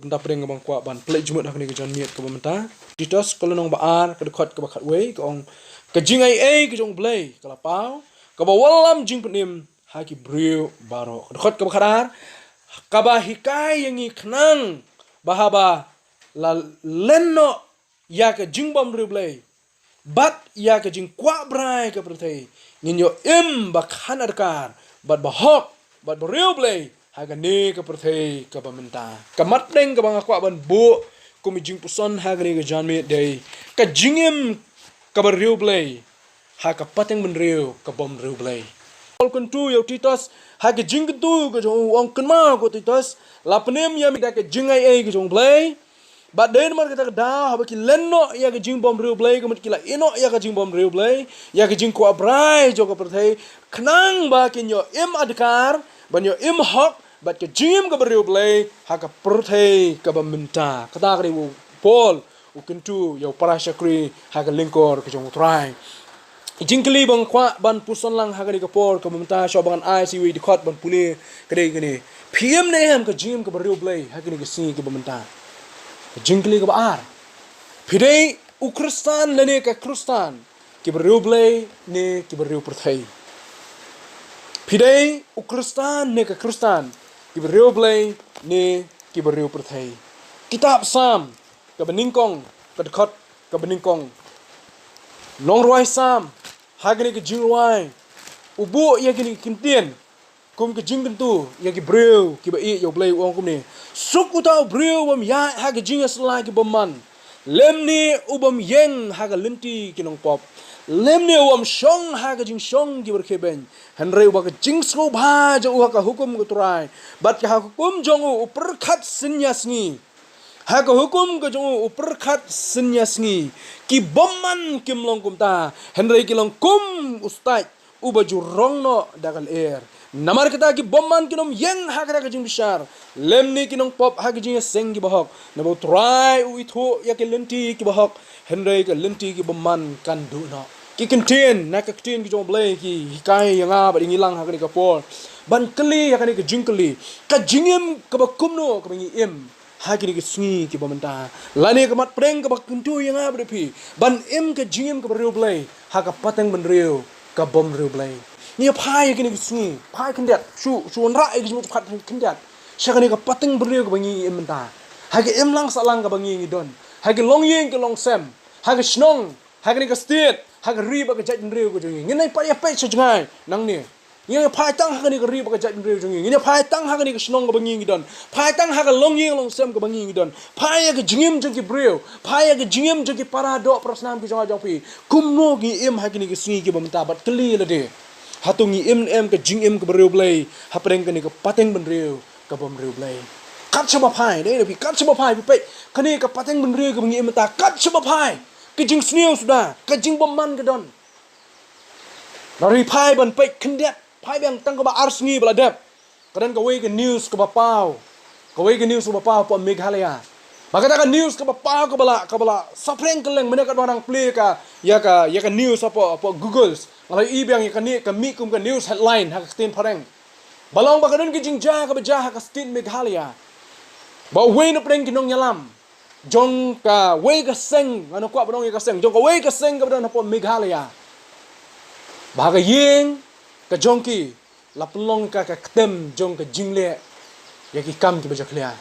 benda pereng bang kuat ban play jumat dah ni ke jon miet ke bementa ditos kalau nong baar ke dekat ke bakat wei ke ong ke jing ai ke jong blei ke lapau ke bawalam jing penim haki Riewblei baro ke dekat ke bakadar ka ba hikai yang iknang bahaba la lenno ya ke jing bom Riewblei bat ya ke jing kwa brai ke pertai nginyo bakhan adkar bat bahok bat Riewblei haga ne ke pertai ke bamenta kamat deng ke bang akwa ban bu kumi jing puson haga ne ke janme dei ke jingim ke Riewblei haga pateng bynriew ke bom Riewblei ol kuntu yo titos haga jing kuntu ke jong ong kenma ko titos la penem ya mi da ke jing ai ke jong blei ba den mar kata da ha ki lenno ya ke jing bom Riewblei ke mut kila ino ya ke jing bom Riewblei ya ke jing ko abrai jo ke pertai khnang ba kinyo adkar banyo hok bat ke jim ke Riewblei ha ke pertai ke bamenta kata ke u pol u kuntu yo parashakri ha ke lingkor ke jong trai jingkli bang kwa ban puson lang ha ke ke por ke bamenta shobangan ICW dikot ban puli kene PM ne ham ke jim ke Riewblei ha ke si ke bamenta jingkli ke baar pidai ukristan lene ke kristan ke Riewblei ne ke Riewblei pertai pidai ukristan ne ke kristan ke Riewblei ne ke Riewblei pertai kitab Salm ke beningkong ke dekat ke beningkong nong ruai Salm hagani ke jingruai ubu ya gini kintien kum ke jing tentu ya ke Riewblei ke bai yo blei wong kum ni suk utau Riewblei bam ya ha ke jing selai ke baman lem ni ubam yeng ha ke lenti ke nong pop lem ni wam shong ha ke jing shong ke berkeben henrei ba ke jing slo bha jo ha ka hukum ke turai bat ke ha hukum jong u perkhat sinyasngi ha ka hukum ke jong u perkhat sinyasngi ki baman kim long kum ta henrei ki long kum ustad u baju rongno dagal air namar kita ki bomman kinom yeng hakra ka jing bishar lemni kinom pop ha jing seng ki bahok nabo try u itho ya ke lenti ki bahok henrei ka lenti ki bomman kan du no ki kintin na ka tin ki jong blei ki hikai yanga ba ngilang ha ka por ban kli ya ka ni ka jingkli ka jingim ka ba kumno ka bangi im ha ki sngi ki bomanta lani ka mat preng ka ba kuntu yanga ba pi ban im ka jingim ka Riewblei ha ka pateng bynriew ka bom Riewblei ni phai ke ni sngi phai kindat shu nra ke jmu phat kindat shakani ka pateng bynriew ka bangi imta ha ke imlang salang ka bangi ngidon ha ke long yeng ke long sem ha ke snong ha ke ni ka state ha ke ri ba ka jat bynriew ko jungi ngai pa ya pe chujngai nang ni ni phai tang ha ke ni ka ri ba ka jat bynriew jungi ni phai tang ha ke ni ka snong ka bangi ngidon phai tang ha ke long yeng long sem ka bangi ngidon phai ya ke jingim jungi Riewblei phai ya ke jingim jungi parado prasnam ki jonga jongpi kumno gi im ha ke ni ka sngi ki bamta bat kli la de hatungi im ke jingim ke Riewblei hapreng ke ni ke pateng bynriew ke bom Riewblei kat chaba phai dei pi kat chaba phai pi pe kani ke pateng bynriew ke bangi imta kat chaba phai ke jing sniu sudah ke jing bom man ke don nari phai ban pe khndet phai bang tang ke ba arsngi baladep kadan ke wei ke news ke bapau ke wei ke news ke bapau po Meghalaya maka tak news ke bapau ke bala sapreng keleng mana kat orang play ka ya ka news apa Googles kalau ibang ikan ni kami kum ke news headline hak stin pareng balong bakadan ke jingja ke bejah hak stin Meghalaya ba wei no preng kinong nyalam jong ka wei ka seng anu kwa badong ka seng jong ka wei ka seng ke badong po Meghalaya bahaga yeng ka jongki la pelong ka ketem jong ka jingle ya ki kam ki bejak lia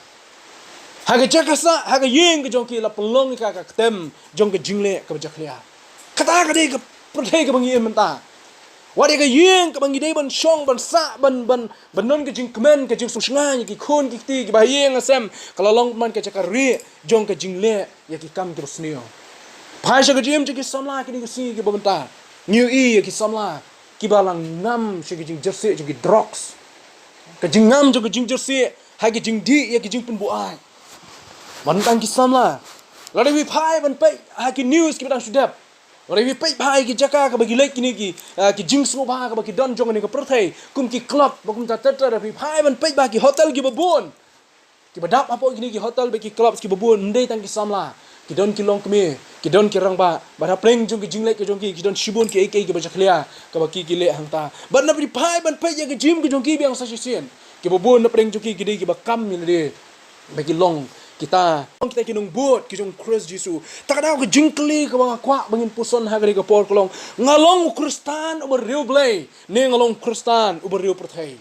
haga jakasa haga yeng ke jongki la pelong ka ketem jong ka jingle ka bejak lia kata ka de pertai ke bangi menta wadi ke yeng ke bangi dei ban shong ban sa ban non ke jing kemen ke jing susngai ki khon ki ti ki bayeng asem kalau long man ke cakari jong ke jingle ya ki kam ke snio phasha ke jim ki samla ki si ki bamenta new ki samla ki balang ngam shi ki jing jersey ki drugs ke jing ngam ke jing jersey ha ki jing di ya ki jing penbuai mantang ki samla lari wi phai ban pe ha ki news ki badang sudap Orang pei pai ki jaka ka bagi lek ni ki jing semua ba ka bagi don jong ni ka perthai kum ki club bakum ta tata pi pai ban pei ba ki hotel ki babon ki badap apa ki ni ki hotel bagi club ki babon ndai tang ki samla ki don ki long kmi ki don ki rang ba ba pleng jong ki jing lek ki jong ki don shibun ki ek ki bajak lia ka bagi ki le hang ta ban na pi pai ban pei ya ki jim ki jong ki biang sa sisien ki babon na pleng jong ki dei ki ba kam ni de bagi long kita kinong buat kijong Christ Jesus takadaw ke jingkli ke mga kwa bangin puson hagari ke por kolong ngalong Kristan uber Riewblei ne ngalong Kristan uber Riewblei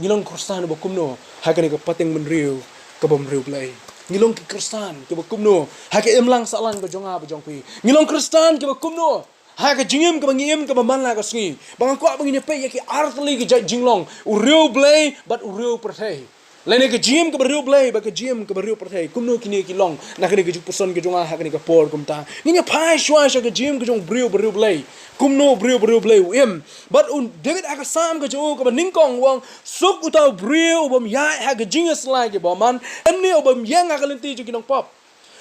ngilong Kristan uber kumno hagari ke pateng bynriew ke Riewblei ngilong ke Kristan ke kumno hagari emlang salang ke jonga bejong pi ngilong Kristan ke kumno hagari jingim ke bangiem ke manla ke sngi bang kwa bangin pe yaki artli ke jinglong Riewblei but Riewblei lain ke jingim ke Riewblei ba ke jingim ke Riewblei kumno kini kilong nak ni ke puson ke jonga hagani ke por kumta nginya pai shwa ke jingim ke jong Riewblei kumno Riewblei but David aka Salm ke jo ke ningkong wang suk utau Rieu bom ya hag jingas lagi boman emni obam yang aka lenti jo kinong pop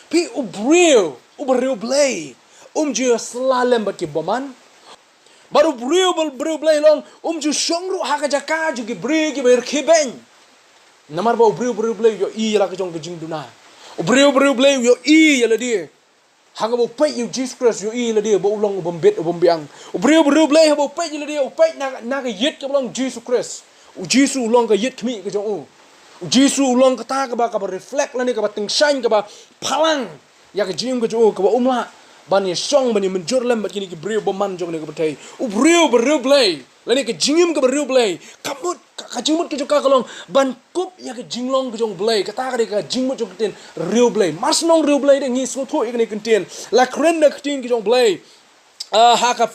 pi Rieu Riewblei je slalem bat ke boman baru Riewblei long ju shongru haka jaka jo ke Rieu ke ber kibeng namar ba Riewblei yo i la ke jong ke jing duna Riewblei yo i la dia hanga bo pay you Jesus Christ yo i la dia bo ulong bom bet bom biang Riewblei bo pay la dia pay na ke yet ke ulong Jesus Christ Jesus ulong ke yet kmi ke jong Jesus ulong ke ta ke ba reflect la ni ke ba ting shine ke ba palang ya ke jing ke jong ke ba umla ban ye song ban ye menjur lem bat kini ke Rieu boman jong ne ke batai Riewblei lani ke jingim ke Riewblei kamut ka jingmut ke joka kalong ban kup ya ke jinglong ke jong blei kata ka jingmut jong ten Riewblei masnong Riewblei de ngi so tho ikne kenten la krenda ktin ke jong blei haka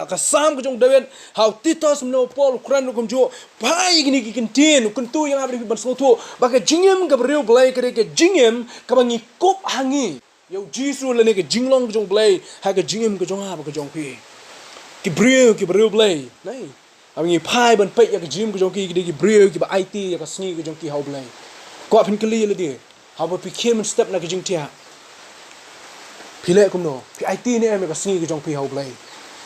ka Salm ke jong David how Titus no Paul kran kum jo pai gini ke kenten kuntu yang abri ban so tho ba ke jingim ke Riewblei ke jingim ka bangi kup hangi yo Jesus lani ke jinglong ke jong blei ha ke jingim ke jong ha ba ke jong pi ki Riewblei nai ami pai ban pe ya ke jim ke jong ki Rieu ki ba IT ya ka sngi ke jong ki Riewblei ko apin kali le dia ha ba pikem step na ke jing tia pile kum no pi IT ne em ka sngi ke jong pi Riewblei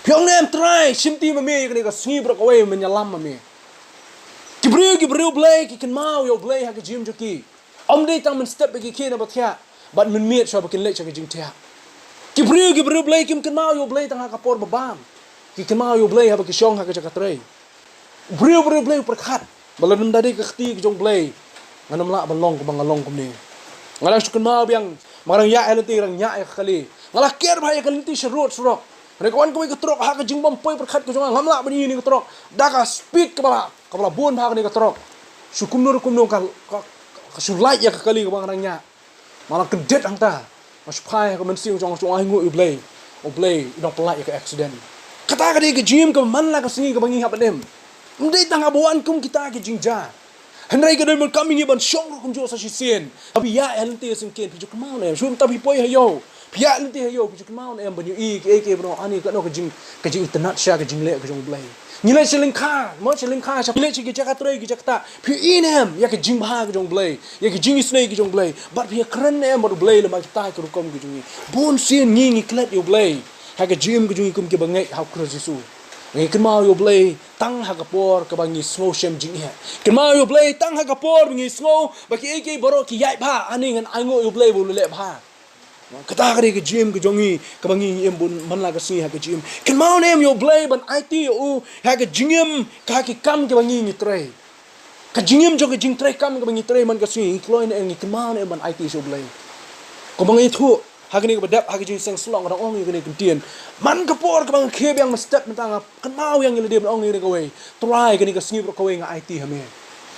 pi ong nem try simti ma me ke ka sngi bro ko we men ya lam ma me ki Riewblei ki kan mau Riewblei ha ke jim jo ki om dei tang men step ke ki na ba thia but men miet so ba kin le cha ke jing tia ki Riewblei kim kan mau Riewblei tang ha ka por ba bam ki kemau Riewblei ha ba ki shong ha ka jaka trei Riewblei perkhat balan dadi ke khti ke jong blei nganam la balong ko bangalong ko ni ngalang sukun mau biang marang ya elenti rang ya khali ngala ker bhai ka lenti shrot srok re kawan ko ke trok ha ka jing bom poi perkhat ko jong ngamla bani ni ke trok da ka speed ka bala bon bha ka ni ke trok sukum nur ka sulai ya ka kali ko bangrang ya malang kedet hangta mas phai ka men siu jong ai ngu Riewblei ino pelai ka accident kata ka ke jim ka man la ka singi ka bangi hapanem ndai tang abuan kum kita ke jingja hendrai ka dem kami ni ban shong kum jo sa sien tapi ya elente sing ken pijuk mau ne shum tapi poi hayo pia elente hayo pijuk mau ne ban i ke bro ani ka no ka jing tanat sha ka jing le ka jong blai nilai siling kha sha nilai chi ke jaka trei ke jakta pi inem ya ke jing bha ka jong blai ya ke jing snei ke jong blai but pia kran ne ban blai le ma kita ka kum ke jing bon sien ngi klet Riewblei ha ke jim ke jing kum ke bangai ha Christ Jesus ngi kan mau Riewblei tang ha ka por ka bangi snow shem jing he kan mau Riewblei tang ha ka por ngi snow ba ki eke boro ki yai bha ani ngan aingo Riewblei bu le bha kata ka ke jim ke jongi ka bangi em bun man la ka si ha ke jim kan mau nem Riewblei ban IT u ha ke jingim ka ki kam ke bangi ngi trei ka jingim jo ke jing trei kam ke bangi trei man ka si kloin ngi kan mau nem ban IT Riewblei ko bangi thu hagini ke bedap hagi jing seng slong orang ong ni kentien man kapor ke bang kheb yang step mentang kan mau yang ile dem ong ni ke we try ke ni ke sngi ko we nga IT hame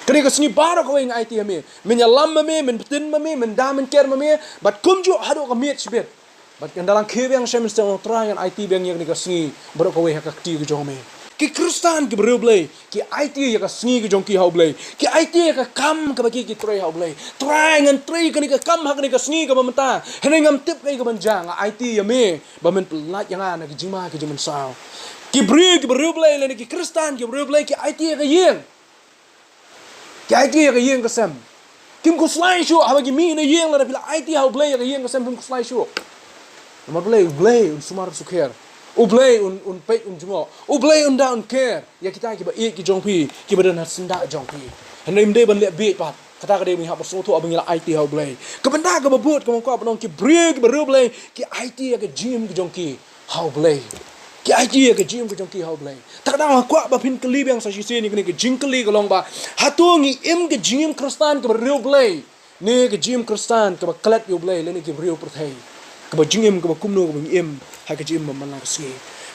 ke ke sngi bar ko we nga IT hame men ya lam me men petin me men da men ker me bat kum jo hado ka miet sibet bat kan dalang kheb yang sem stong try yang IT bang yang ni ke sngi bar ko we ha ka ti ke jo me ki Kristan ki Riewblei ki IT ya ka sngi ke jong ki Riewblei ki IT ya ka kam ka bagi ki trei Riewblei try ngan trei ka ni ka kam ha ka ni ka sngi ka mamta heneng ngam tip ka banja nga IT ya me ba men pelat yang ana ki jima ki jimen sao ki Riewblei le ni ki Kristan ki Riewblei ki IT ya ka yeng ki IT ya ka yeng ka sem kim ko slai shu ha bagi mi na yeng la pila IT Riewblei ya ka yeng ka sem kim ko slai shu nomor Riewblei un sumar sukher Riewblei un peit jungo Riewblei un da un care ya kita ki ba e ki jongpi ki ba dan sinda jongpi henai mde ban le be pat kata ka de mi ha so tho abang la IT Riewblei ka benda ka ba buat ka ko abang ki Riewblei ki IT ya ka jim ki jongki Riewblei ki IT ya ka jim ki jongki Riewblei tak da ko ba pin klib yang sa si ni ki jing kli ka long ba hatungi im ki jim Kristan ka Riewblei ni ke jim Kristen ke ba klet Riewblei le ni ke brio perthei ke ba jingim ke ba kumno ke ba im ha ke jim man sni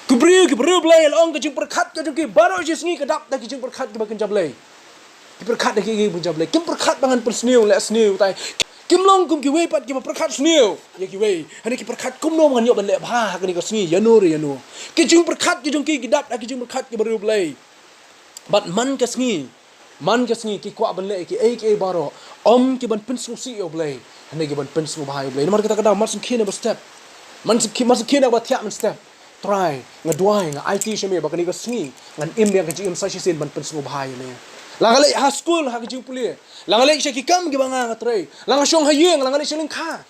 ke Riewblei long ke jim perkhat ke ki baro je sni ke dap da ke jim perkhat ke ba kenjablei ki perkhat ke ki kenjablei kim perkhat bangan persniu le sniu tai kim long kum ki wei pat ki perkhat sniu ye ki wei hani ki perkhat kumno man yo ban le bha ke ni ke sni yano ke jim perkhat ke jong ki dap da ke jim perkhat ke ba Riewblei but man ke sni ki kwa ban le ki ai baro om ki ban pensung si Riewblei hani ki ban pensung bha Riewblei mar kita kada mas kine ba step mas kine ba thia man step try ngadwai nga IT shame ba kani ka sngi ngan im yang ka im sa sin ban pensung bha ne langale ha school ha ki puli langale ki kam ki banga ngatrai lang shong hayeng langale siling kha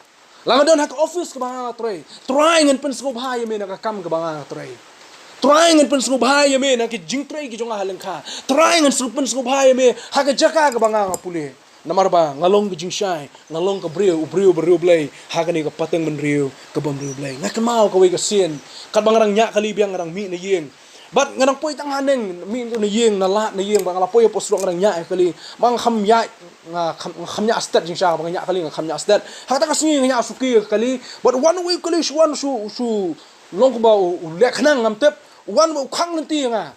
lang don ha ka office ka banga ngatrai try ngan pensung bha me na ka kam ka banga ngatrai try ngan pensung bha me na ki jingtrai ki jonga haleng kha try ngan pensung bha me ha ka jaka ka banga puli namar ba ngalong ke jingshai ngalong ke Riewblei ha ka ni ka pateng bynriew ke Riewblei ngai mau ka we ka sien kat bangarang nya kali biang ngarang mi na yeng bat ngarang poi tang haneng mi na yeng na la na yeng bang la poi po sro ngarang nya kali bang kham ya kham nya stat jingsha bang nya kali kham nya stat ha ta ka singi nya suki kali but one way kali shwan su long ba u le khnang ngam tep one ba khang nanti nga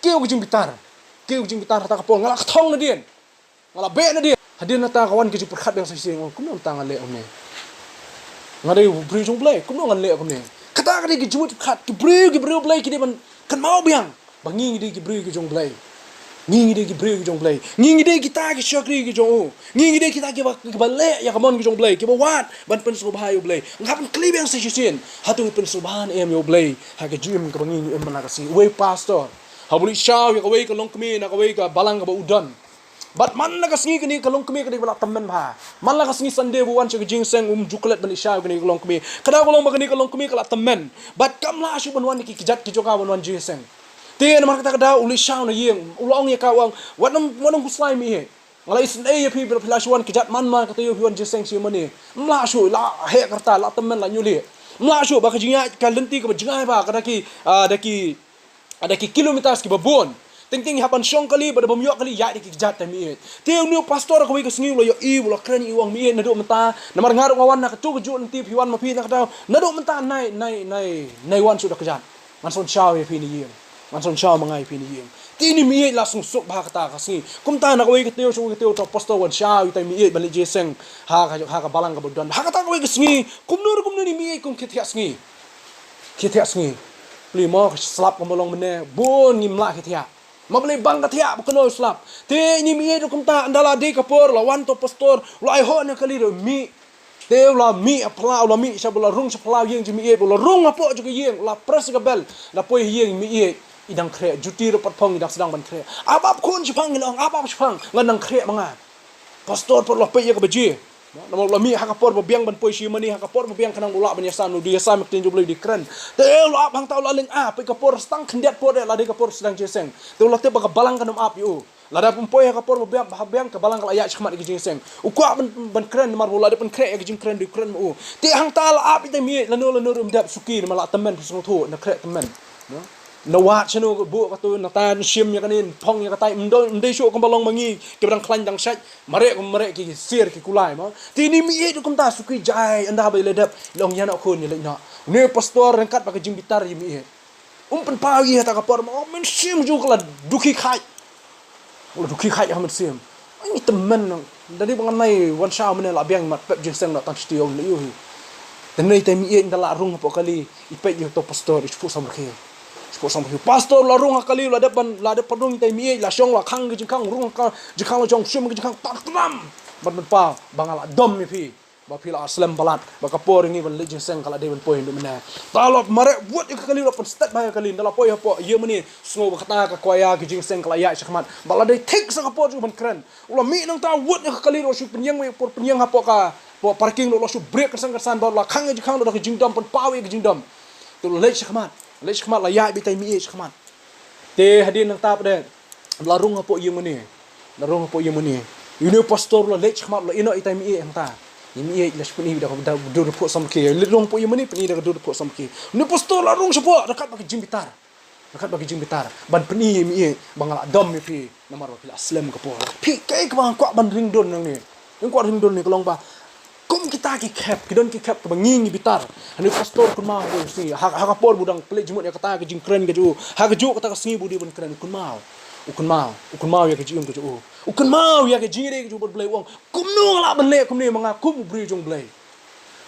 keu jing bitar ta ka pol ngala thong na dien ngala be na dien hadin na ta kawan ke perkhat yang sisi kum nang tang le omne ngadai Riewblei kum nang le omne kata kali ke jumut khat ke Riewblei ki ban kan mau biang bangi di ke Riewblei ngi di ke Riewblei ngi di kita ke syakri ke jong ngi di kita ke le ya kamon ke Riewblei ke wat ban pen subha Riewblei ngapan kli biang sisi sin hatu pen subhan Riewblei ha ke jim ke bangi em mana kasi we pastor habuli shaw ya ke we ke long kemi na ke we ke balang ke ba udan but man la kasngi kini kalong kemi kini bala tammen bha man la kasngi Sunday buwan che jing seng juklet ban isha kini kalong kemi kada kolong ba kini kalong kemi kala tammen but kam la asu banwan ki kijat ki joka banwan jing seng te na mar kata kada uli sha na yeng ulong ye ka wang wanam kuslai mi he ngala is ei pi bil flashwan kijat man ma kata yo buwan jing seng si mani mla asu la he karta la tammen la nyuli mla asu ba ka jinga ka lenti ka jinga ba kada ki ada ki kilometers ki babon ting hapan syong kali pada bamyok kali ya di kijat mi teu new pastor ko ke sngiu lo yo i lo kren i wang mi na do menta namar ngaruk ngawan na ketu keju nanti piwan ma pi na kada na do menta nai wan sudah kejat man son shaw ye pi ni yeng man son shaw mangai pi ni yeng tini mi la sung sok ba kata kasni kum ta na ko ke teu so ke teu to pastor wan shaw i mi bali je seng ha ka balang ka bodan ha kata ko ke sngi kum nur ni mi kum khithia sngi pli mo slap ko molong mene bon ngimla khithia mabli bang katia bukan slap te ini mi itu kumta andala de kapor lawan to pastor lai ho na kali mi te la mi apla la mi sabula rung sapla yeng mi e bola rung apo juga yeng la pres ka bel la poi yeng mi e idang kre juti ro patpong idang sedang ban kre abab kun chipang ilong abab chipang nganang kre manga pastor por la pe ye ka beji namo la mi hakapor biang ban poi si mani hakapor biang kanang ula ban yasan du yasam tin Riewblei di kren te la bang tau la ling a pe kapor stang khendiat por la de kapor sedang jeseng te la te ba balang kanam ap yu la da poi hakapor biang ka balang ka ayak chkhmat ki jeseng ukwa ban kren mar bola de ban kre ki jing kren di kren mu te hang ta la ap te mi la no mdap suki ma la temen pusung thu na kre temen no na wat chano ko bu ka tu na tan sim ya kanin phong ya katai ndai sho ko balong mangi ke brang klan dang sat mare ki sir ki kulai ma ti ni mi e kum ta suki jai anda ba le dap long yana khon ni le na ne pastor rengkat ba ka jing bitar mi e pen pagi ta ka por ma men sim ju kala duki khai ha men sim ai temen dari bangan mai wan sha men la biang mat pep jing seng na tan stio le yu tenai tai mi e ndala rung po kali ipe yo to pastor ipu sam khe pastor la rung kali la depan rung tai mi la syong la khang jing khang rung ka jing khang la jong sim jing khang tak tam ban pa bangala dom mi pi ba pi la Salm balat ba kapor ngi ban lejing seng kala de ban point do mena talop mare buat kali la pon stat ba kali ndala poi po ye mani sngo ba kata ka kwaya ki jing seng kala ya chakmat bala de tek sa kapor ju ban kren ula mi nang ta wut kali ro su penyang me por penyang hapo ka po parking lo su break kesan ba la khang jing khang do ka jing dom pon pawi ki jing dom tu le chakmat la ya bi tai mi e chakmat te hadin nang tap de la rung apo ye mani you pastor la le chakmat la ino itai mi e hang mi e la spuni da do po sam ke le rung po ye mani pni da do po sam ke ni pastor la rung sapo dekat bagi jing bitar ban pni ye mi e bangala dom mi pi namar pila Salm ka po pi kai ka bang kwa ban ring don nang ni Yung kuat ring don ni kalong ba. Kum kita ki cap, ki don ki cap ka banging bitar. Hani pastor kun mau ko si haka por budang pelik jemut ya kata ke jing keren ke ju. Haka ju kata ka singi budi ban keren kun mau. Ukun mau ya ke jing ke ju. Ukun mau ya ke jing re ke ju berblai wong. Kum nu ngala ban le kum ni manga kum bri jong blai.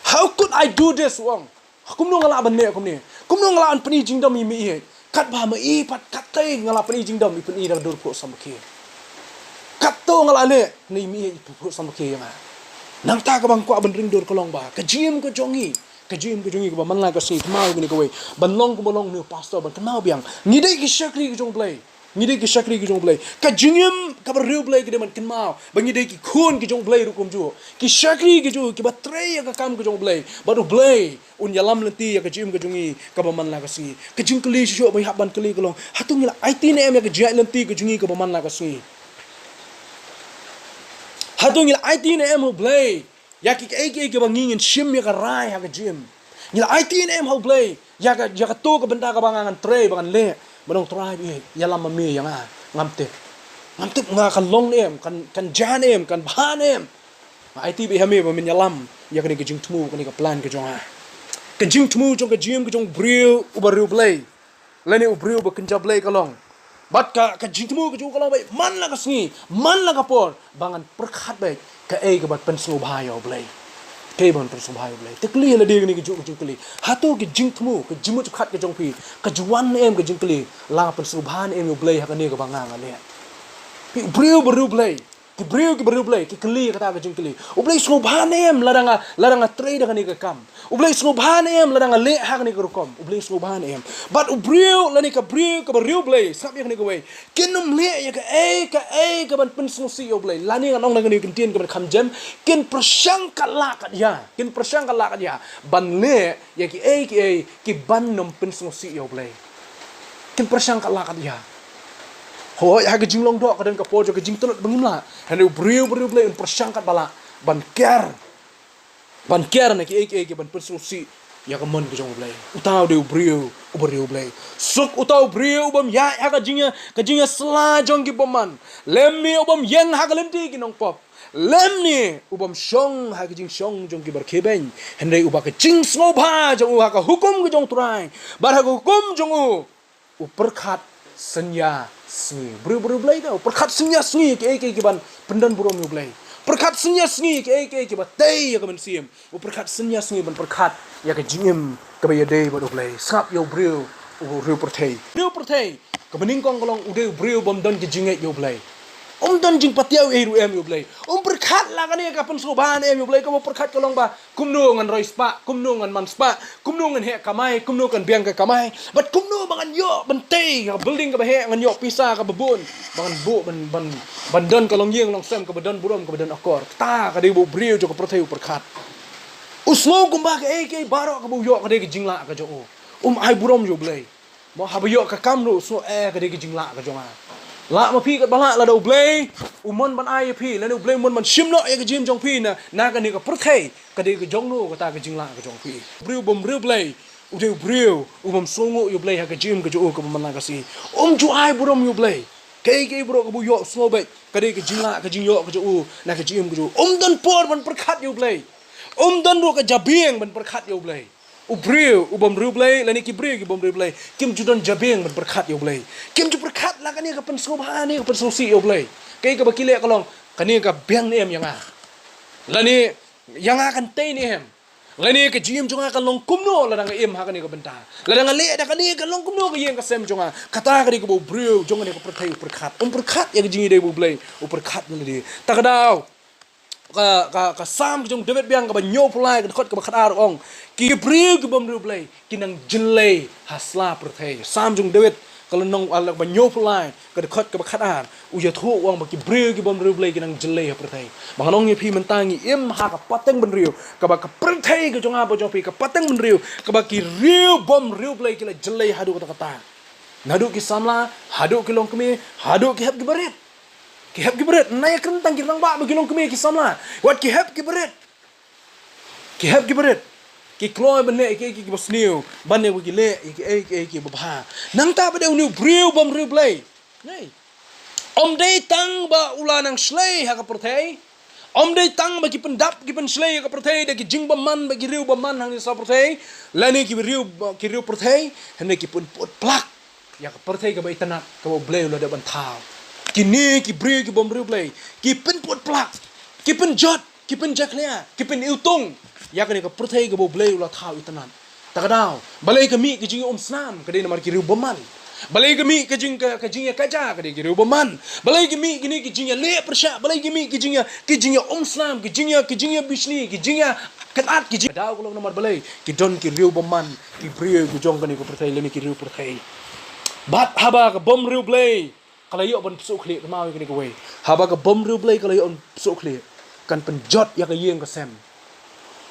How could I do this wong? Kum nu ngala ban le kum ni. Kum nu ngala an pani jing dam mi kat ba ma i pat kat te ngala pani jing dam mi pani da dur ko sam ke. Kat to ngala le ni mi pu sam ke ya. Nang ta ka bang ko ban ring dor kolong ba ka jim ko jongi ka ba man la ka si mau ni ko we ban long ko bolong ni pastor ban ka mau biang ni dei ki shakri ki jong play ka jingim ka ba Riewblei ki de man kin mau ba ni dei ki khun ki jong play ru kum ju ki shakri ki ju ki ba tre ka kam ki jong play ba ru blay un yalam lenti ya ka jim ka jongi ka ba man la ka si ka jing kli shu ba hab ban kli kolong hatung la IT ne em ya ka jai lenti ka jongi ka ba man la ka si Hatung ngila IT na em Riewblei ya ki ke bangingin shim ya ka rai ha ka jim ngila IT na em Riewblei ya ka to ka benda ka bangangan tre bangan le banong try bi ya lam mi yang ngamte nga kan long em kan jan em kan ban em IT bi hame ba min yalam ya ka ni ka jing tmu ka ni ka plan ka jonga ka jing tmu jong ka jim ka jong bynriew uba Riewblei lani bynriew ba kan jablei ka long Bat ka jingmu ka ju kalau baik man la ka singi man la ka por bangan perkhat baik ka ka bat pensu bhayo blai ke ban pensu bhayo blai tekli la de ni ka ju kli hatu ki jingmu ka jimu khat ka jong pi ka juan em ka jingkli la pensu bhan em blai ha ka ni ka bangang ale pi Riewblei ki Riewblei ki kli ka ta ka jingkli blai su bhan em ladanga tre da ka ni ka kam blai su bhan em ladanga le ha ka ni ka rukom blai su bhan em but Riewblei la ni ka Riewblei sap ya ka ni ka we kinum le ya ka ban pensu si blai la ni nong na ka ni kin tien ka ban kham jem kin prasyang ka la ka ya ban le ya ki ban nom pensu si blai kin prasyang ka la ka ya Hoi ha jing long dok kadan ka pojo ka jing tulot bangim la hanu Riewblei un persangkat bala ban ker na ki ban persusi ya ka mon ka jong blai utau de Riewblei suk utau Bynriew bam ya ha ka jinga sla jong ki boman lemmi obam yen ha ka lenti ki nong pop lemni ubam shong ha ka jing shong jong ki bar kheben henrei uba ka jing sno bha jong ha ka hukum ka jong turai bar ha ka hukum jong u perkhat senya sngi Riewblei dah perkhat senya sngi ke ban pendan burom Riewblei perkhat senya sngi ke ba tei ya ka ban sim perkhat senya sngi ban perkhat ya ka jingim ka ba ya dei ba Riewblei sap yo Riewblei perthei ka beningkong kolong ude Bynriew bom don ki jinge Riewblei dan jing patiau ru em Riewblei perkhat la ka ni ka pen soban em Riewblei ka mo perkhat kolong ba kumno ngan roi spa kumno ngan man spa kumno ngan he kamai kumno kan biang ka kamai bat kumno bangan yo bentei ka building ka ba he ngan yo pisa ka babun bangan bu ban don kolong yeng long sem ka badan burom ka badan akor ta ka de bu Bynriew jo ka perthei perkhat uslo kumba ka baro ka bu yo ka de jingla ka jo ai burom Riewblei mo habayo ka kamro so ka de jingla ka jo nga la ma pi kat bala la Riewblei umon ban ai pi la Riewblei mon man shimno ya ka jim jong pi na ka ni ka perthei ka de ka jong no ka ta ka jingla ka jong pi Riewblei Bynriew umam songo Riewblei ha ka jim ka jo ka man la ka si ju ai burom Riewblei ke bro ka bu yo so bai ka de ka jingla ka jing yo ka jo na ka jim ka jo don por ban perkhat Riewblei don ro ka jabing ban perkhat Riewblei Bynriew Riewblei la ni ki Bynriew ki bom Riewblei kim ju don jabing ban perkhat Riewblei kim ju perkhat la ka ni ka pen sobha ni ka pen sosi Riewblei ke ka bakile kalong ka ni ka biang ni em yang la ni yang kan tei ni em la ni ka jim jonga ka long kumno la dang em ha ka ni ka benta la dang le da ka ni ka long kumno ka yeng ka sem jonga kata ka ni ka Bynriew jonga ni ka perthai perkhat perkhat ya ka jingi de Riewblei perkhat ni di takadau ka Salm jong David biang ka ba nyo pulai ka khot ka ba khatar ong ki Bynriew ki bom Riewblei kinang jinlei hasla perthei Salm jong David kalau nong alak ba nyo pulai ka khot ka ba khatar u ya thu wang ba ki Bynriew ki bom Riewblei kinang jinlei perthei banganong ni pi mentangi im ha ka pateng Bynriew ka ba ka perthei ka jong apa jong pi ka pateng Bynriew ka ba ki bom Riewblei ki la jinlei hadu kata nadu ki samla hadu ki long kemi hadu ki hab ki baret ki hab ki beret naya kentang ki rang ba magilong kemi ki samla wat ki hab ki beret ki kloy bane ki bosniu bane ki le ki babha nang ta bade unu Bynriew bom Riewblei nei dei tang ba ula nang slei ha ka perthei Om day tang bagi pendap ki penslay ka perthei de ki jingbam man bagi Riewblei man hang sa perthei lani ki Riewblei perthei hene ki pun pot plak ya ka perthei ka bai tanat ka bleu la de ban thau kini ki brio ki bom Riewblei ki pen pot plak ki pen jot ki pen jaklia ki pen iutung ya ka perthei ka bleu la thau itanat takadau balai kami ki jing Salm ka de namar ki Riewblei man balai kami ke jing ya kaja ke di Riewblei man balai kami gini ke jing ya le persya balai kami ke jing ya Salm ke jing ya bisni ke jing ya kenat ke jing daw ko nomor balai ki don ki Riewblei man ki brio ku jong kani ko perthai leni ki Riewblei perthai bat haba ka bom Riewblei kalau yo ban psu khli mau kini ko we haba ka bom Riewblei kalau yo psu khli kan penjot ya ka yeng ka sem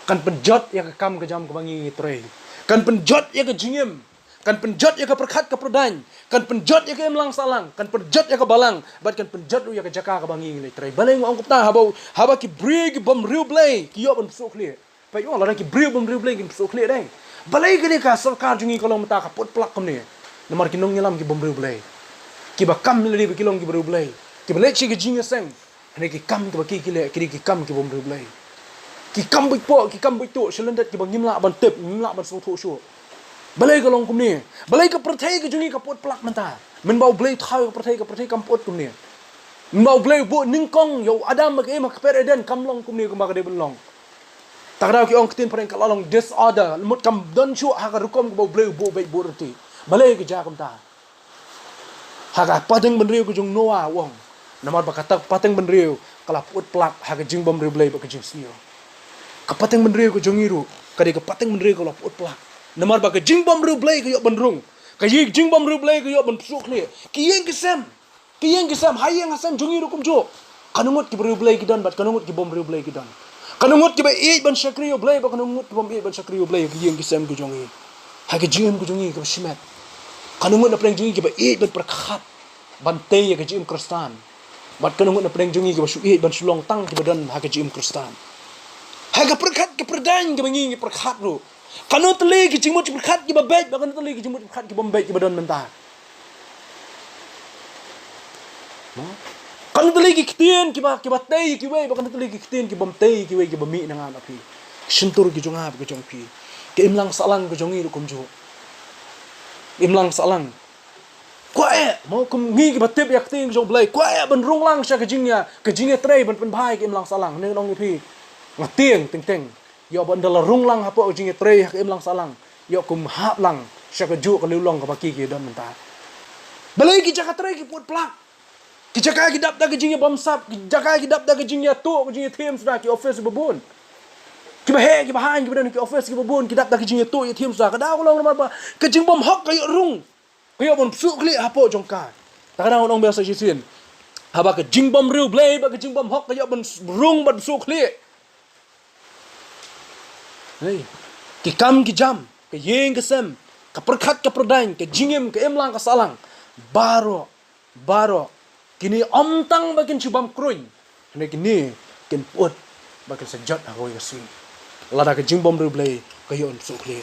kan penjot ya ka kam ka jam ka bangi tre kan penjot ya ka jingim kan penjot ya ka perkhat ka perdany kan penjot ya ka emlang salang kan penjot ya ka balang bat kan penjot ya ka jaka ka bangi ni trai baleng ong kupta haba ki brig bom Riewblei ki yo ban psu khli pa yo la ki brig bom Riewblei ki psu khli dai balai gani ka sarkar jungi kolong mata ka pot plak kam ni namar ki nong nyelam ki bom Riewblei ki ba kam ni ki long ki Riewblei ki balek chi ki jinga seng ne ki kam ki ba ki le ki kam ki bom Riewblei ki kam bui po ki kam bui tu selendat ki bang nyimla ban tep nyimla ban so thu shu balai ka long kum ni balai ka perthei ka jungi ka pot plak manta men bau blei thau ka perthei kam pot kum ni men bau blei bu ningkong yo adam ka em ka per eden kam long kum ni ka ba ka de long tak da ki ong tin pren ka long disorder mut kam don chu ha ka rukom ka bau blei bu bai bu rti balai ka ja kam ta ha ka pateng bynriew ka jung noa wong namar ba kata pateng bynriew kala pot plak ha ka jing bom Riewblei ba ka jing snio ka pateng bynriew ka jungiru ka de ka pateng bynriew kala pot plak namar ba ka jing bom Riewblei ka yo benrung ka jing bom Riewblei ka yo ben psuk ni ki yeng ki sam hayeng asam jungi ru kum jo kanungut ki Riewblei ki dan bat kanungut ki bom Riewblei ki dan kanungut ki ba e ban shakri Riewblei ba kanungut ki bom e ban shakri Riewblei ki yeng ki sam ki jongi ha ki jing ki jongi ka shimet kanungut na preng jungi ki ba e ban perkhat ban te ya ka jim kristan bat kanungut na preng jungi ki ba shu e ban sulong tang ki badan ha ka jim kristan ha ka perkhat ki perdan ki bangi ki perkhat ru kanu teli ki jingmut ki berkat ki babet bahkan teli ki jingmut berkat ki bombet ki badan mentah kanu teli ki kitien ki batei ki we bahkan teli ki kitien ki bomtei ki we ki bami nangan api sentur ki jonga ki jongpi ki imlang salang ki jongi kum jo imlang salang kwae mau kum ngi ki batep yak ting jong blai kwae ban rung lang sha ki jingya trei ban bai ki imlang salang ne nong ni pi ngatieng ting ting yo ban dala rung lang hapo jing trei hak im lang salang yo kum hap lang syaka ju ka liulong ka baki ki don menta balai ki jaka trei ki pot plak ki jaka ki dap da ki jing bom sap ki jaka ki dap da ki jing tu ki jing team sudah ki office babun ki ba he ki ba han ki badan ki office ki babun ki dap da ki jing tu ya team sudah ka da ulong nomor ba ki jing bom hok ka yo rung ka yo bom su kli hapo jongka ta ka da ulong biasa jisin haba ka jing bom Riewblei ba ka jing bom hok ka yo bom rung ban su kli hey, ki kam ki jam, ke yeng ke sem, ke perkhat ke perdain, ke jingim ke emlang ke salang, baro, kini omtang bakin cubam kruin, kini kin pot bakin sejat aku yasui, lada ke jingbom Riewblei ke yon sukli,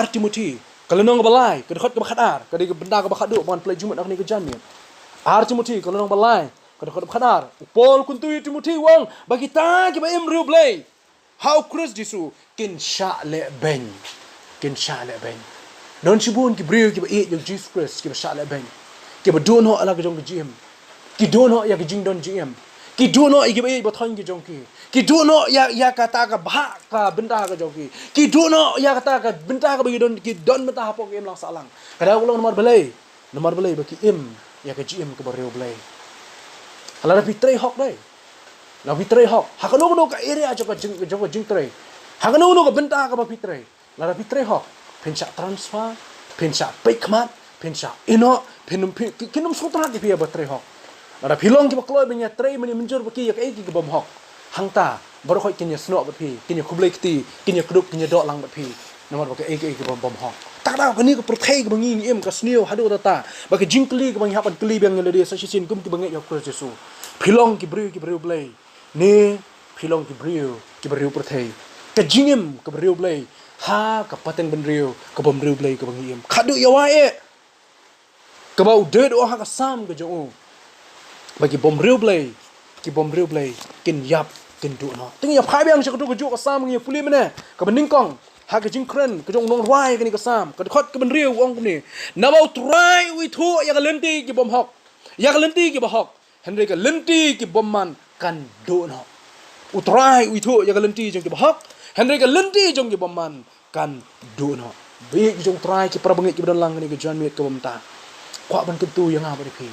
Timothy, kalau nong balai, ke dekat ke bakhadar, ke benda ke bakhadu, bukan play jumat aku ni ke jamin, Timothy, kalau nong balai, ke dekat ke bakhadar, Paul kuntui Timothy wang, bagi ta ke ba Riewblei. How Chris disu kin sha le ben don sibun ki brio ki ba e Jesus Christ ki ba sha le ben ki ba don ho ala ka jong ki jim ki don ho ya ki jing don jim ki don ho ki ba e ba thon ki jong ki don ho ya kata ka ba ka benda ka jong ki don ho ya kata ka benda ka ba ki don mata hapo ki em lang salang kada ulang nomor belai ba ki em ya ka jim ka ba Riewblei ala ra pitrei hok dai na pitrei hok hakano ka area jo ka jing trei hakano ka benta ka ba pitrei la pitrei hok pensha transfer pensha pekmat pensha ino penum kinum sutra di pia ba trei hok la pilong ki ba kloi benya trei meni menjur ba ki ya ki bom hok hangta baru khoi kinya sno ba pi kinya kublai kti kinya krup kinya dok lang ba pi nomor ba ki bom hok tak da kani ka perthei ka bangi em ka snio hadu ta ba ka jingkli ka bangi hapan kli bang le sa sin kum ki bangi ya Kristus Jesu pilong ki Riewblei ni pilong ki brio perthei ka jingim ka Riewblei ha ka pateng bynriew ka bom Riewblei ka bangiem khadu ya wae ka bau de do ha ka sam ka jo bagi bom Riewblei kin yap kendu no tingi ya phai bang chakatu keju ka sam ngi puli mene ka bening kong ha ka jing kren ka jong nong rwai ka ni ka sam ka khot ka bynriew ong ni nabau try wi thu ya ka lenti ki bom hok ya ka lenti ki ba hok henry ka lenti ki bom man kan do no utrai wi thu ya ka lenti jong ki ba hok henry ka lenti jong ki bom man kan do no bi jong try ki pra bangi ki dan lang ni ka jan miet ka bom ta kwa ban kentu yang apa pi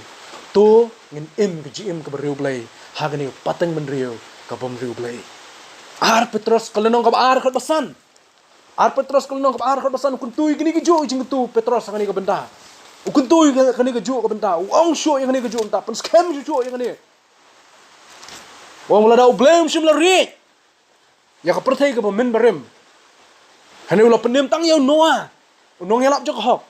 tu ngin im ke jingim ke Riewblei hagani pateng bynriew ke bom Riewblei ar Petros kalenong ke ar khot basan ar Petros kalenong ke ar khot basan kuntui gini ke jo jing tu Petros hagani ke benda kuntui hagani ke jo ke benda ong sho yang hagani ke jo benda pen scam jo yang hagani wong la dau blame sim la ri ya ke perthai ke min barim hani ulah penim tang yau noa unong yalap jo ke hok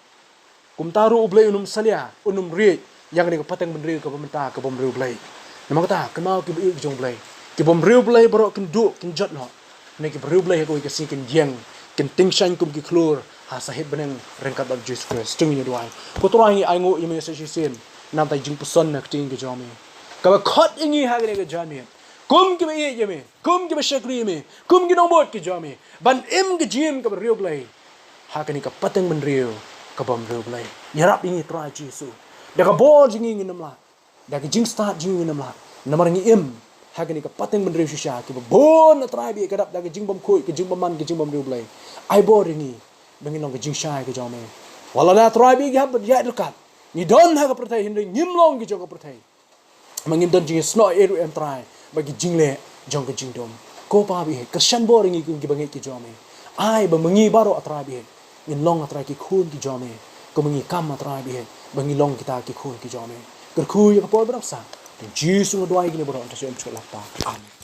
kum taru Riewblei unum salia unum ri yang ni ke pateng bynriew ke pemerintah ke bom Riewblei nama kata kenal ke bi jong blai ke bom Riewblei baro kenduk kenjot no ni ke Riewblei ko ke sing ken jeng ken ting shan kum ki klur ha sahib beneng rengkat ab Jesus Christ tung ni duai ko torai ai ngo yeme se sin nam tai jing puson nak ting ke jome ka ba khot ingi ha ke jame kum ke bi yeme kum ke ba shakri me kum ke nong bot ke jame ban im ke jim ke Riewblei ha ke ni ke pateng bynriew ke bom Riewblei yarap ingi trai Jesus dah ka bor jingi ngi namla dah ka jing start jingi ngi namla namar ngi im hagani ka pateng bynriew shisha ki bon na trai bi kadap dah ka jing bom khoi ka jing bom man ka jing bom Riewblei ai bor ngi bengi nong ka jing shai ka jome wala na trai bi ga ya dekat ni don ha ka perthai hindai ngim long ki jong ka perthai mangim don jing sno eru em trai bagi jing le jong ka jing dom ko pa bi krishan bor ngi ki bangi ki jome ai ba mangi baro atrai bi ngin long atrai ki khun ki jome ko mangi kam atrai bi bangi long kita ki khun ki jome ker khu ya ko brak sa Jesus no doi gini boro ta sem chula pa amen